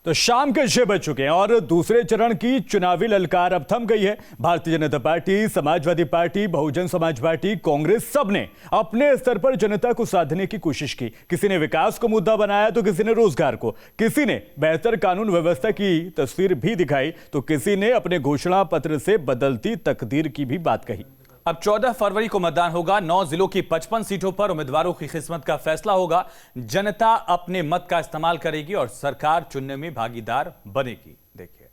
तो शाम के 6 बज चुके हैं और दूसरे चरण की चुनावी ललकार अब थम गई है। Bharatiya Janata party, Samajwadi party, Bahujan Samaj party, Congress सबने अपने स्तर पर जनता को साधने की कोशिश की। किसी ने विकास को मुद्दा बनाया तो किसी ने रोजगार को, किसी ने बेहतर कानून व्यवस्था की तस्वीर भी दिखाई तो किसी ने अपने घोषणा पत्र से बदलती तकदीर की भी बात कही। अब 14 फरवरी को मतदान होगा। 9 जिलों की 55 सीटों पर उम्मीदवारों की किस्मत का फैसला होगा। जनता अपने मत का इस्तेमाल करेगी और सरकार चुनने में भागीदार बनेगी। देखिए,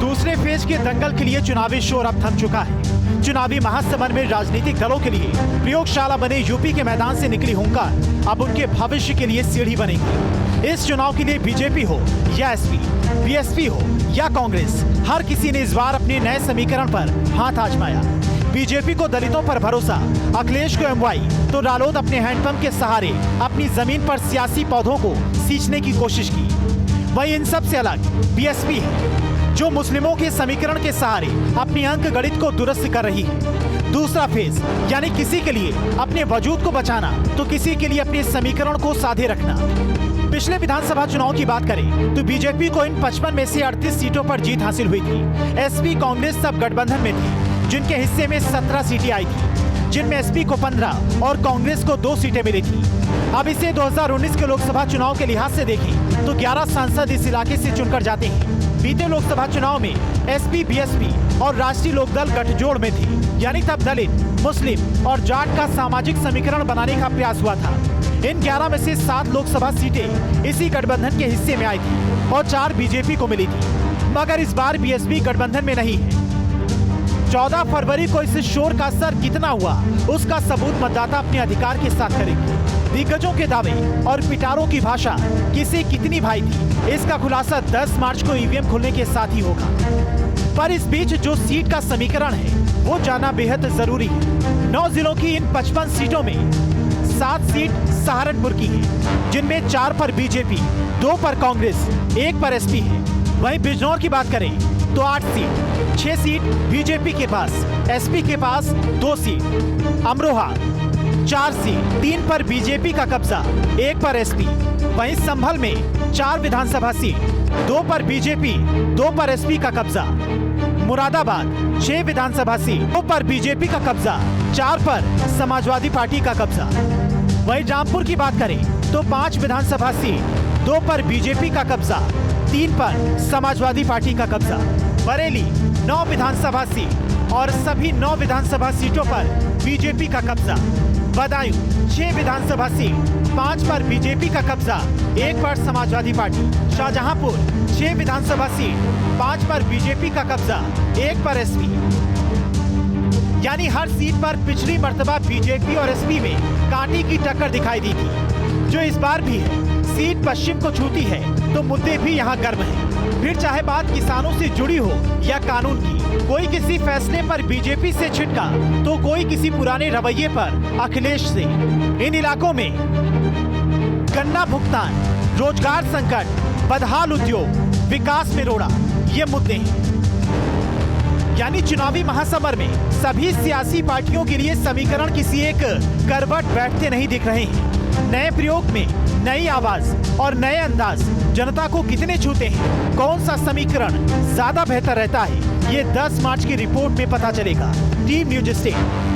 दूसरे फेज के दंगल के लिए चुनावी शोर अब थम चुका है। चुनावी महासमर में राजनीतिक दलों के लिए प्रयोगशाला बने यूपी के मैदान से निकली हुंकार अब उनके भविष्य के लिए सीढ़ी बनेगी। इस चुनाव के लिए बीजेपी हो या एसपी, बीएसपी हो या कांग्रेस, हर किसी ने इस बार अपने नए समीकरण पर हाथ आजमाया। बीजेपी को दलितों पर भरोसा, अखिलेश को एमवाई तो रालोद अपने हैंडपंप के सहारे अपनी जमीन पर सियासी पौधों को सींचने की कोशिश की। वहीं इन सब से अलग बीएसपी है, जो मुस्लिमों के समीकरण के सहारे अपनी अंक गणित को दुरुस्त कर रही है। दूसरा फेज यानी किसी के लिए अपने वजूद को बचाना तो किसी के लिए अपने समीकरण को साधे रखना। पिछले विधानसभा चुनाव की बात करें तो बीजेपी को इन 55 में से 38 सीटों पर जीत हासिल हुई थी। एसपी, कांग्रेस सब गठबंधन में थी, जिनके हिस्से में 17 सीटें आई थी, जिनमें एसपी को 15 और कांग्रेस को 2 सीटें मिली थी। अब इसे 2019 के लोकसभा चुनाव के लिहाज से देखें तो 11 सांसद इस इलाके से चुनकर जाते हैं। बीते लोकसभा चुनाव में एसपी, बीएसपी और राष्ट्रीय लोकदल गठजोड़ में थी, यानी तब दलित, मुस्लिम और जाट का सामाजिक समीकरण बनाने का प्रयास हुआ था। इन 11 में से 7 लोकसभा सीटें इसी गठबंधन के हिस्से में आई थी और 4 बीजेपी को मिली थी, मगर इस बार बीएसपी गठबंधन में नहीं है। 14 फरवरी को इस शोर का असर कितना हुआ, उसका सबूत मतदाता अपने अधिकार के साथ करेंगे। दिग्गजों के दावे और पिटारों की भाषा किसे कितनी भाई थी, इसका खुलासा 10 मार्च को ईवीएम खुलने के साथ ही होगा। पर इस बीच जो सीट का समीकरण है वो जानना बेहद जरूरी है। 9 जिलों की इन 55 सीटों में 7 सीट सहारनपुर की है, जिनमें 4 पर बीजेपी, 2 पर कांग्रेस, 1 पर एसपी है। वहीं बिजनौर की बात करें तो 8 सीट, 6 सीट बीजेपी के पास, एसपी के पास 2 सीट। अमरोहा 4 सीट, 3 पर बीजेपी का कब्जा, 1 पर एसपी। वहीं संभल में 4 विधानसभा सीट, 2 पर बीजेपी, 2 पर एसपी का कब्जा। मुरादाबाद 6 विधानसभा सीट, 2 पर बीजेपी का कब्जा, 4 पर समाजवादी पार्टी का कब्जा। वहीं रामपुर की बात करें तो 5 विधानसभा सीट, 2 पर बीजेपी का कब्जा, 3 पर समाजवादी पार्टी का कब्जा। बरेली 9 विधानसभा सीट और सभी 9 विधानसभा सीटों पर बीजेपी का कब्जा। बदायूं 6 विधानसभा सीट, 5 पर बीजेपी का कब्जा, 1 पर समाजवादी पार्टी। शाहजहांपुर 6 विधानसभा सीट, 5 पर बीजेपी का कब्जा, 1 पर एसपी। यानी हर सीट पर पिछली मर्तबा बीजेपी और एसपी में कांटे की टक्कर दिखाई दी थी, जो इस बार भी है। सीट पश्चिम को छूती है तो मुद्दे भी यहाँ गर्म हैं। फिर चाहे बात किसानों से जुड़ी हो या कानून की, कोई किसी फैसले पर बीजेपी से छिटका तो कोई किसी पुराने रवैये पर अखिलेश से। इन इलाकों में गन्ना भुगतान, रोजगार संकट, बदहाल उद्योग, विकास में रोड़ा, ये मुद्दे हैं। यानी चुनावी महासमर में सभी सियासी पार्टियों के लिए समीकरण किसी एक करवट बैठते नहीं दिख रहे हैं। नए प्रयोग में नई आवाज और नए अंदाज जनता को कितने छूते हैं, कौन सा समीकरण ज्यादा बेहतर रहता है, ये 10 मार्च की रिपोर्ट में पता चलेगा। Team news state.